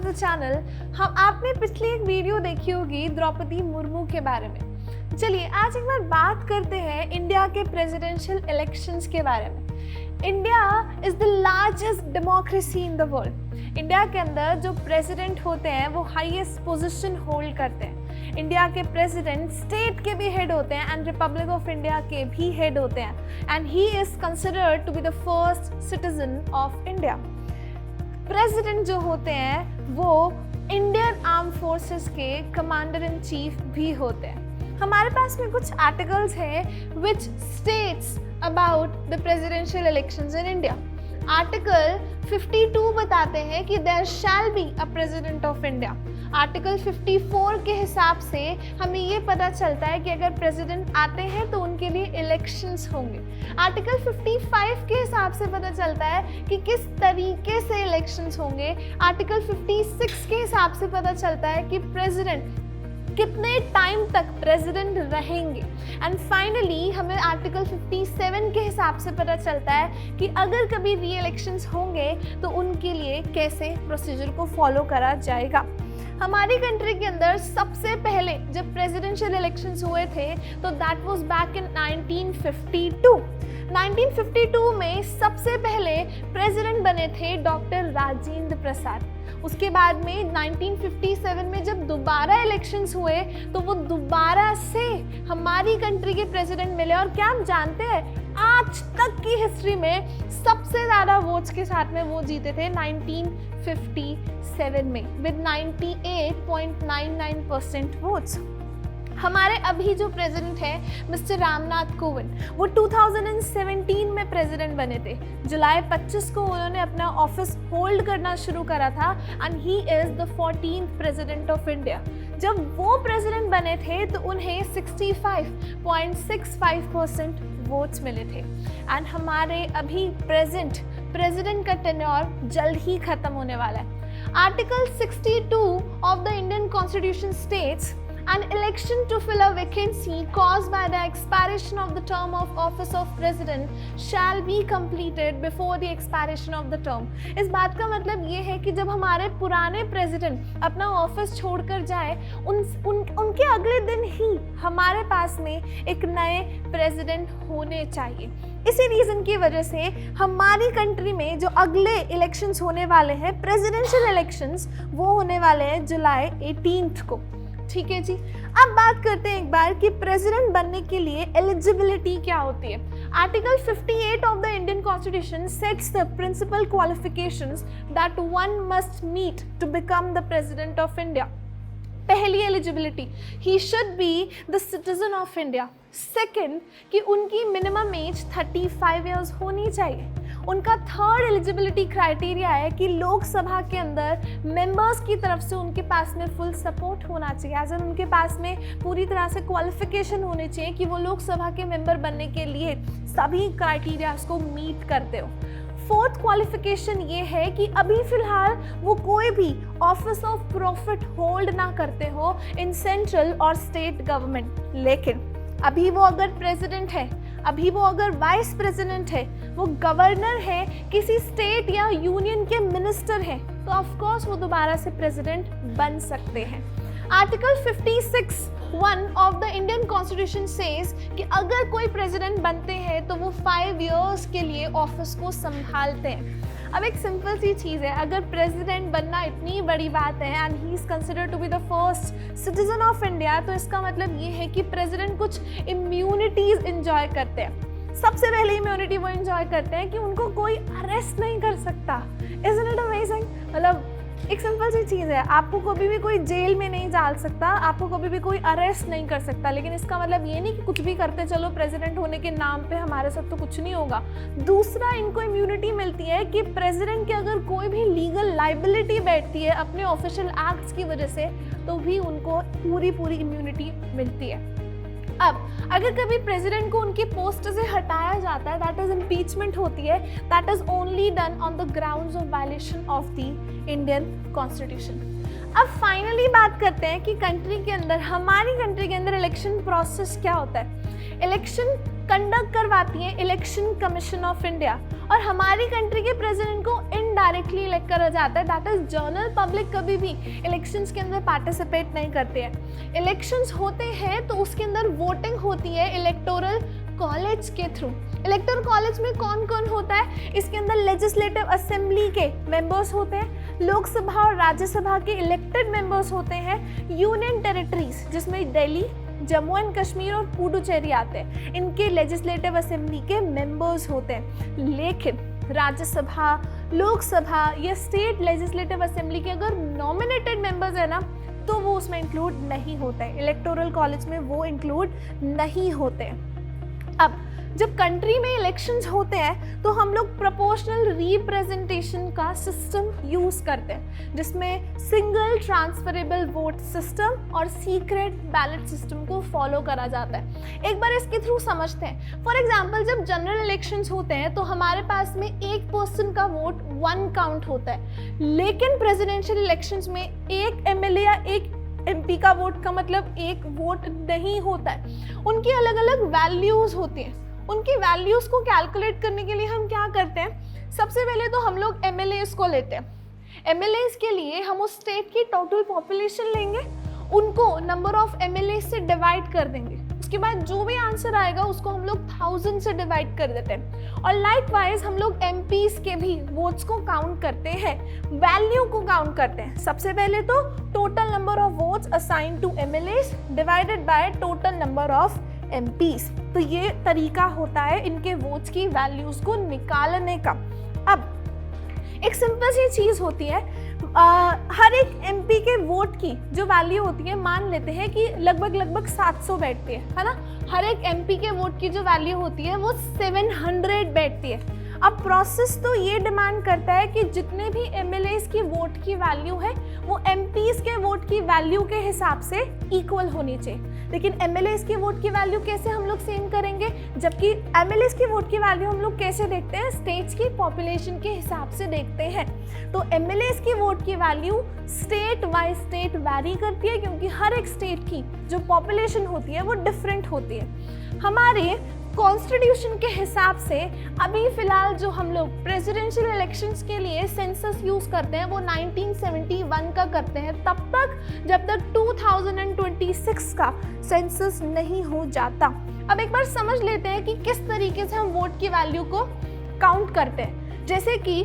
The channel. हम आपने पिछली एक वीडियो देखी होगी द्रौपदी मुर्मू के बारे में। चलिए आज एक बार बात करते हैं इंडिया के प्रेसिडेंशियल इलेक्शंस के बारे में। India is the largest democracy in the world. India के अंदर जो प्रेसिडेंट होते हैं वो हाईएस्ट पोजीशन होल्ड करते हैं। इंडिया के प्रेसिडेंट स्टेट के भी हेड होते हैं एंड रिपब्लिक ऑफ इंडिया के भी हेड होते हैं and he is considered to be the first citizen of India. President जो होते हैं वो इंडियन आर्म फोर्सेस के कमांडर इन चीफ भी होते हैं। हमारे पास में कुछ आर्टिकल्स हैं which states about the presidential elections in India. Article 52 बताते हैं कि there shall be a president of India. Article 54 के हिसाब से हमें ये पता चलता है कि अगर प्रेसिडेंट आते हैं तो उनके लिए इलेक्शंस होंगे। आर्टिकल 55 के हिसाब से पता चलता है कि किस तरीके से इलेक्शंस होंगे। आर्टिकल 56 के हिसाब से पता चलता है कि प्रेसिडेंट कितने टाइम तक प्रेसिडेंट रहेंगे। एंड फाइनली हमें आर्टिकल 57 के हिसाब से पता चलता है कि अगर कभी री इलेक्शंस होंगे तो उनके लिए कैसे प्रोसीजर को फॉलो करा जाएगा। हमारी कंट्री के अंदर सबसे पहले जब प्रेसिडेंशियल इलेक्शंस हुए थे तो दैट वाज बैक इन 1952। 1952 में सबसे पहले प्रेसिडेंट बने थे डॉक्टर राजेंद्र प्रसाद। उसके बाद में 1957 में जब दोबारा इलेक्शंस हुए तो वो दोबारा से हमारी कंट्री के प्रेसिडेंट मिले। और क्या आप जानते हैं आज तक की हिस्ट्री में सबसे ज़्यादा वोट्स के साथ में वो जीते थे 1957 में विद 98.99% वोट्स। हमारे अभी जो प्रेसिडेंट हैं मिस्टर रामनाथ कोविंद, वो 2017 में प्रेसिडेंट बने थे। जुलाई 25 को उन्होंने अपना ऑफिस होल्ड करना शुरू करा था and he is the 14th president of India. जब वो प्रेसिडेंट बने थे तो उन्हें 65.65% वोट्स मिले थे एंड हमारे अभी प्रेसिडेंट का टेन्योर जल्द ही खत्म होने वाला है। Article 62 of the Indian constitution states an election to fill a vacancy caused by the expiration of the term of office of president shall be completed before the expiration of the term। इस बात का मतलब ये है कि जब हमारे पुराने प्रेसिडेंट अपना ऑफिस छोड़कर जाए उनके अगले दिन ही हमारे पास में एक नए प्रेसिडेंट होने चाहिए। इसी रीज़न की वजह से हमारी कंट्री में जो अगले इलेक्शंस होने वाले हैं प्रेसिडेंशियल इलेक्शंस वो होने वाले हैं जुलाई 18 को। ठीक है जी। अब बात करते हैं एक बार कि प्रेसिडेंट बनने के लिए एलिजिबिलिटी क्या होती है। Article 58 of the Indian constitution sets the principal qualifications that one must meet to become the president of India. पहली eligibility, he should be the citizen of India. Second कि उनकी मिनिमम एज 35 ईयर्स होनी चाहिए। उनका third eligibility criteria है कि लोकसभा के अंदर मेंबर्स की तरफ से उनके पास में फुल सपोर्ट होना चाहिए, एज एन उनके पास में पूरी तरह से क्वालिफिकेशन होनी चाहिए कि वो लोकसभा के मेंबर बनने के लिए सभी क्राइटेरियाज को मीट करते हो। फोर्थ क्वालिफिकेशन ये है कि अभी फिलहाल वो कोई भी ऑफिस ऑफ प्रॉफिट होल्ड ना करते हो इन सेंट्रल और स्टेट गवर्नमेंट। लेकिन अभी वो अगर प्रेसिडेंट है, अभी वो अगर वाइस प्रेसिडेंट है, वो गवर्नर है, किसी स्टेट या यूनियन के मिनिस्टर हैं, तो ऑफ कोर्स वो दोबारा से प्रेसिडेंट बन सकते हैं। Article 56(1) of the Indian constitution says कि अगर कोई प्रेसिडेंट बनते हैं तो वो 5 इयर्स के लिए ऑफिस को संभालते हैं। अब एक सिंपल सी चीज़ है, अगर प्रेसिडेंट बनना इतनी बड़ी बात है and he is considered to be the first citizen of India, तो इसका मतलब ये है कि प्रेसिडेंट कुछ इम्यूनिटीज़ इंजॉय करते हैं। सबसे पहले इम्यूनिटी वो इंजॉय करते हैं कि उनको कोई अरेस्ट नहीं कर सकता। Isn't it amazing? मतलब एक सिंपल सी चीज़ है, आपको कभी भी कोई जेल में नहीं डाल सकता, आपको कभी भी कोई अरेस्ट नहीं कर सकता। लेकिन इसका मतलब ये नहीं कि कुछ भी करते चलो प्रेसिडेंट होने के नाम पे हमारे साथ तो कुछ नहीं होगा। दूसरा, इनको इम्यूनिटी मिलती है कि प्रेसिडेंट की अगर कोई भी लीगल लाइबिलिटी बैठती है अपने ऑफिशियल एक्ट्स की वजह से तो भी उनको पूरी इम्यूनिटी मिलती है। अब अगर कभी प्रेसिडेंट को उनकी पोस्ट से हटाया जाता है, दैट इज इम्पीचमेंट होती है, that is only done on the grounds of violation of the Indian constitution. अब फाइनली बात करते हैं कि कंट्री के अंदर, हमारी कंट्री के अंदर इलेक्शन प्रोसेस क्या होता है। इलेक्शन कंडक्ट करवाती है इलेक्शन कमीशन ऑफ इंडिया और हमारी कंट्री के प्रेसिडेंट को डायरेक्टली इलेक्ट करा जाता है, दैट इज जनरल पब्लिक कभी भी इलेक्शंस के अंदर पार्टिसिपेट नहीं करते हैं। इलेक्शंस होते हैं तो उसके अंदर वोटिंग होती है इलेक्टोरल कॉलेज के थ्रू। इलेक्टोरल कॉलेज में कौन कौन होता है? इसके अंदर लेजिस्लेटिव असेंबली के मेंबर्स होते हैं, लोकसभा और राज्यसभा के इलेक्टेड मेंबर्स होते हैं, यूनियन टेरिटरीज जिसमें दिल्ली, जम्मू एंड कश्मीर और पुडुचेरी आते हैं, इनके लेजिस्लेटिव असेंबली के मेंबर्स होते हैं। लेकिन राज्यसभा, लोकसभा या स्टेट लेजिस्लेटिव असेंबली के अगर नॉमिनेटेड मेंबर्स है ना तो वो उसमें इंक्लूड नहीं होते हैं, इलेक्टोरल कॉलेज में वो इंक्लूड नहीं होते हैं। अब जब कंट्री में इलेक्शंस होते हैं तो हम लोग प्रोपोर्शनल रिप्रेजेंटेशन का सिस्टम यूज करते हैं, जिसमें सिंगल ट्रांसफरेबल वोट सिस्टम और सीक्रेट बैलेट सिस्टम को फॉलो करा जाता है। एक बार इसके थ्रू समझते हैं। फॉर एग्जांपल जब जनरल इलेक्शंस होते हैं तो हमारे पास में एक पर्सन का वोट 1 काउंट होता है, लेकिन प्रेसिडेंशियल इलेक्शंस में एक एमएलए या एक एमपी का वोट का मतलब एक वोट नहीं होता है। उनकी अलग अलग वैल्यूज होती हैं। उनकी वैल्यूज को कैलकुलेट करने के लिए हम क्या करते हैं? सबसे पहले तो हम लोग एमएलएस को लेते हैं। एमएलएस के लिए हम उस स्टेट की टोटल पॉपुलेशन लेंगे, उनको नंबर ऑफ एमएलए से डिवाइड कर देंगे, उसके बाद जो भी आंसर आएगा उसको हम लोग 1000 से डिवाइड कर देते हैं। और लाइकवाइज हम लोग एमपीज के भी वोट्स को काउंट करते हैं, वैल्यू को काउंट करते हैं। सबसे पहले तो total number of votes assign to MLAs divided by total number of MPs. तो ये तरीका होता है इनके वोट्स की वैल्यूज को निकालने का। अब एक सिंपल सी चीज होती है, हर एक एमपी के वोट की जो वैल्यू होती है, मान लेते हैं कि लगभग 700 बैठती है ना। हर एक एमपी के वोट की जो वैल्यू होती है वो 700 बैठती है। अब प्रोसेस तो ये डिमांड करता है कि जितने भी एमएलएस की वोट की वैल्यू है वो एमपीज के वोट की वैल्यू के हिसाब से इक्वल होनी चाहिए। लेकिन एमएलएस की वोट की वैल्यू कैसे हम लोग सेम करेंगे, जबकि एमएलएस की वोट की वैल्यू हम लोग कैसे देखते हैं? स्टेट्स की पॉपुलेशन के हिसाब से देखते हैं। तो एमएलएस की वोट की value state by state vary करती है, क्योंकि हर एक स्टेट की जो पॉपुलेशन होती है वो डिफरेंट होती है। हमारे कॉन्स्टिट्यूशन के हिसाब से अभी फिलहाल जो हम लोग प्रेसिडेंशियल इलेक्शंस के लिए सेंसस यूज करते हैं वो 1971 का करते हैं, तब तक जब तक 2026 का सेंसस नहीं हो जाता। अब एक बार समझ लेते हैं कि किस तरीके से हम वोट की वैल्यू को काउंट करते हैं। जैसे कि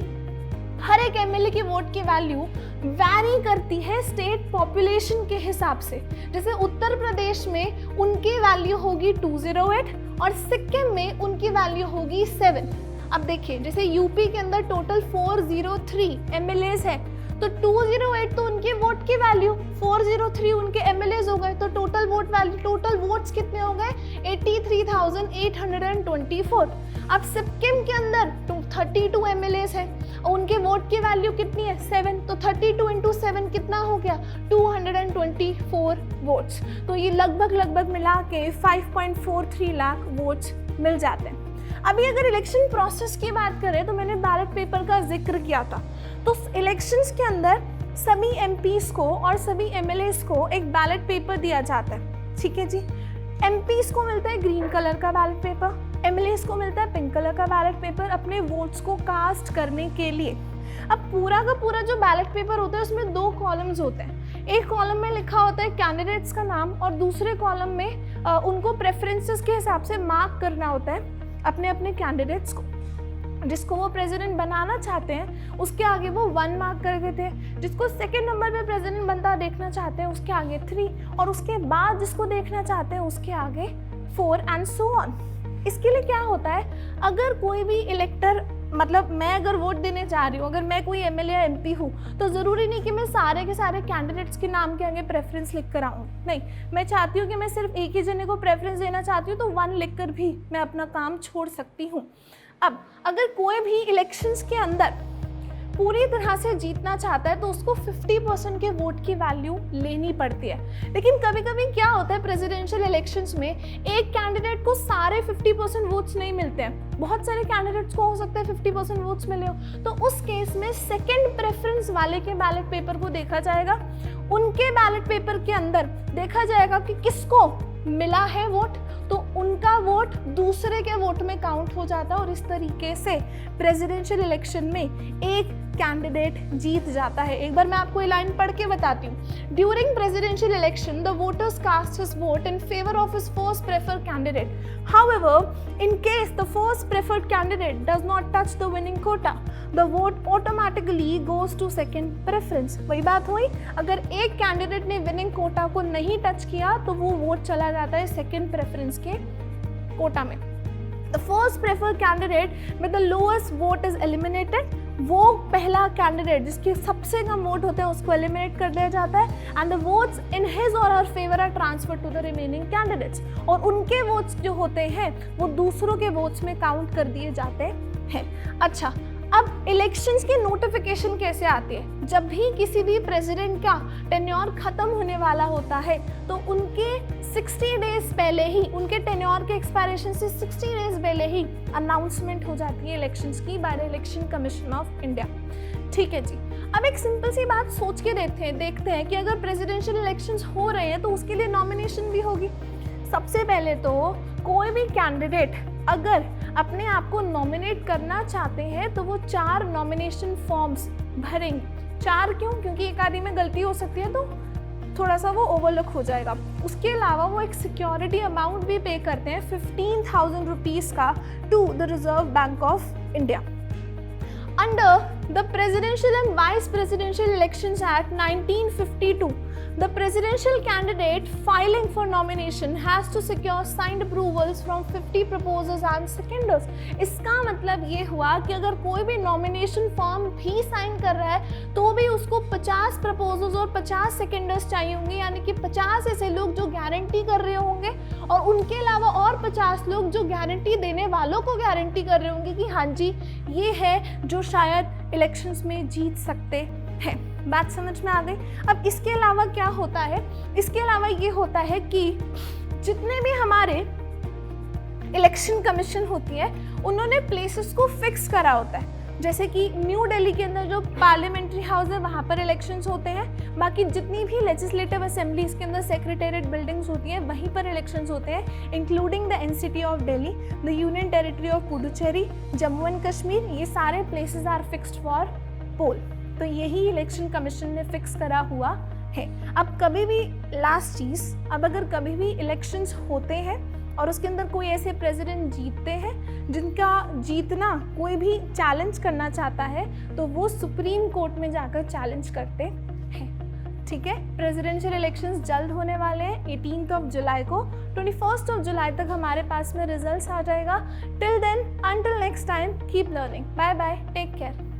हर एक एमएलए की वोट की वैल्यू वैरी करती है स्टेट पॉपुलेशन के हिसाब से। जैसे उत्तर प्रदेश में उनकी वैल्यू होगी 208 और सिक्किम में उनकी वैल्यू होगी 7। अब देखिए जैसे यूपी के अंदर टोटल 403 एमएलएस है, तो 208 तो उनके वोट की वैल्यू, 403 उनके एमएलएस हो गए, तो total vote value, total votes कितने हो गए? 83,824। अब सिक्किम के अंदर 32 एमएलएस है और उनके वोट की वैल्यू कितनी है? 7। तो 32 इंटू 7 कितना हो गया? 224 वोट्स। तो ये लगभग मिला के 5.43 लाख वोट्स मिल जाते हैं। अभी अगर इलेक्शन प्रोसेस की बात करें तो मैंने बैलेट पेपर का जिक्र किया था। तो इलेक्शंस के अंदर सभी एमपीज को और सभी एमएलएस को एक बैलेट पेपर दिया जाता है, ठीक है जी। एमपीज को मिलता है ग्रीन कलर का बैलेट पेपर, एमएलएस को मिलता है पिंक कलर का बैलेट पेपर अपने वोट्स को कास्ट करने के लिए। अब पूरा का पूरा जो बैलेट पेपर होता है उसमें 2 कॉलम्स होते हैं। एक कॉलम में लिखा होता है कैंडिडेट्स का नाम और दूसरे कॉलम में उनको प्रेफरेंसेस के हिसाब से मार्क करना होता है अपने अपने कैंडिडेट्स को। जिसको वो प्रेसिडेंट बनाना चाहते हैं उसके आगे वो 1 मार्क कर देते हैं, जिसको सेकंड नंबर पे प्रेसिडेंट बनता देखना चाहते हैं उसके आगे 3, और उसके बाद जिसको देखना चाहते हैं उसके आगे 4 एंड सो ऑन। इसके लिए क्या होता है, अगर कोई भी इलेक्टर, मतलब मैं अगर वोट देने जा रही हूँ, अगर मैं कोई एमएलए या एमपी हूँ, तो ज़रूरी नहीं कि मैं सारे के सारे कैंडिडेट्स के नाम के आगे प्रेफरेंस लिख कर आऊँ। नहीं, मैं चाहती हूँ कि मैं सिर्फ एक ही जने को प्रेफरेंस देना चाहती हूँ, तो 1 लिख कर भी मैं अपना काम छोड़ सकती हूँ। अब अगर कोई भी इलेक्शंस के अंदर पूरी तरह से जीतना चाहता है तो उसको 50% के वोट की वैल्यू लेनी पड़ती है। लेकिन कभी कभी क्या होता है प्रेसिडेंशियल इलेक्शंस में, एक कैंडिडेट को सारे 50% वोट्स नहीं मिलते हैं, बहुत सारे कैंडिडेट्स को हो सकता है 50% वोट्स मिले हो, तो उस केस में सेकेंड प्रेफरेंस वाले के बैलेट पेपर को देखा जाएगा। उनके बैलेट पेपर के अंदर देखा जाएगा कि किसको मिला है वोट, तो उनका वोट दूसरे के वोट में काउंट हो जाता है और इस तरीके से प्रेसिडेंशियल इलेक्शन में एक कैंडिडेट जीत जाता है। एक बार मैं आपको ये लाइन पढ़ के बताती हूँ। During presidential election the voters cast his vote in favour of his first preferred candidate, however in case the first preferred candidate does not touch the winning quota the vote automatically goes to second preference. वही बात हुई, अगर एक candidate ने winning Kota को नहीं touch किया तो वो वोट चला जाता है सेकेंड प्रेफरेंस के कोटा में। The first preferred candidate with the lowest vote is eliminated. वो पहला कैंडिडेट जिसके सबसे कम वोट होते हैं उसको एलिमिनेट कर दिया जाता है and the votes in his or her favour are transfer to the remaining candidates, और उनके वोट्स जो होते हैं वो दूसरों के वोट्स में काउंट कर दिए जाते हैं। अच्छा, अब इलेक्शंस की नोटिफिकेशन कैसे आती है? जब भी किसी भी प्रेसिडेंट का टेन्योर खत्म होने वाला होता है तो उनके 60 डेज पहले ही, उनके टेन्योर के एक्सपायरेशन से 60 डेज पहले ही अनाउंसमेंट हो जाती है इलेक्शंस की by the election commission of India. ठीक है जी, अब एक सिंपल सी बात सोच के देखते हैं कि अगर प्रेसिडेंशियल इलेक्शंस हो रहे हैं तो उसके लिए नॉमिनेशन भी होगी। सबसे पहले तो कोई भी कैंडिडेट अगर अपने आप को नॉमिनेट करना चाहते हैं तो वो 4 नॉमिनेशन फॉर्म्स भरेंगे। 4 क्यों? क्योंकि एक आदमी में गलती हो सकती है तो थोड़ा सा वो ओवरलुक हो जाएगा। उसके अलावा वो एक सिक्योरिटी अमाउंट भी पे करते हैं 15,000 रुपीज़ का to the Reserve Bank of India. Under the presidential and vice presidential elections act 1952, the presidential candidate filing for nomination has to secure signed approvals from 50 proposers and seconders। इसका मतलब ये हुआ कि अगर कोई भी नॉमिनेशन फॉर्म भी sign कर रहा है तो भी उसको 50 प्रपोजर्स और 50 सेकेंडर्स चाहिए होंगे, यानी कि 50 ऐसे लोग जो गारंटी कर रहे होंगे और उनके अलावा और 50 लोग जो गारंटी देने वालों को गारंटी कर रहे होंगे कि हाँ जी ये है जो शायद इलेक्शंस में जीत सकते हैं। बात समझ में आ गई? अब इसके अलावा क्या होता है? इसके अलावा ये होता है कि जितने भी हमारे इलेक्शन कमीशन होती है उन्होंने प्लेसेस को फिक्स करा होता है। जैसे कि न्यू दिल्ली के अंदर जो पार्लियामेंट्री हाउस है वहाँ पर इलेक्शंस होते हैं। बाकी जितनी भी लेजिस्लेटिव असेंबलीज के अंदर सेक्रेटेरिएट बिल्डिंग्स होती हैं वहीं पर इलेक्शंस होते हैं, including the NCT of Delhi, the union territory of Puducherry, Jammu and Kashmir. ये सारे प्लेसेस आर फिक्स्ड फॉर पोल। तो यही इलेक्शन कमीशन ने फिक्स करा हुआ है। अब कभी भी लास्ट चीज़, अब अगर कभी भी इलेक्शंस होते हैं और उसके अंदर कोई ऐसे प्रेसिडेंट जीतते हैं जिनका जीतना कोई भी चैलेंज करना चाहता है तो वो सुप्रीम कोर्ट में जाकर चैलेंज करते हैं। ठीक है, प्रेसिडेंशियल इलेक्शंस जल्द होने वाले हैं 18 जुलाई को। 21 जुलाई तक हमारे पास में रिजल्ट्स आ जाएगा। Till then, until next time, keep learning. Bye bye, take care.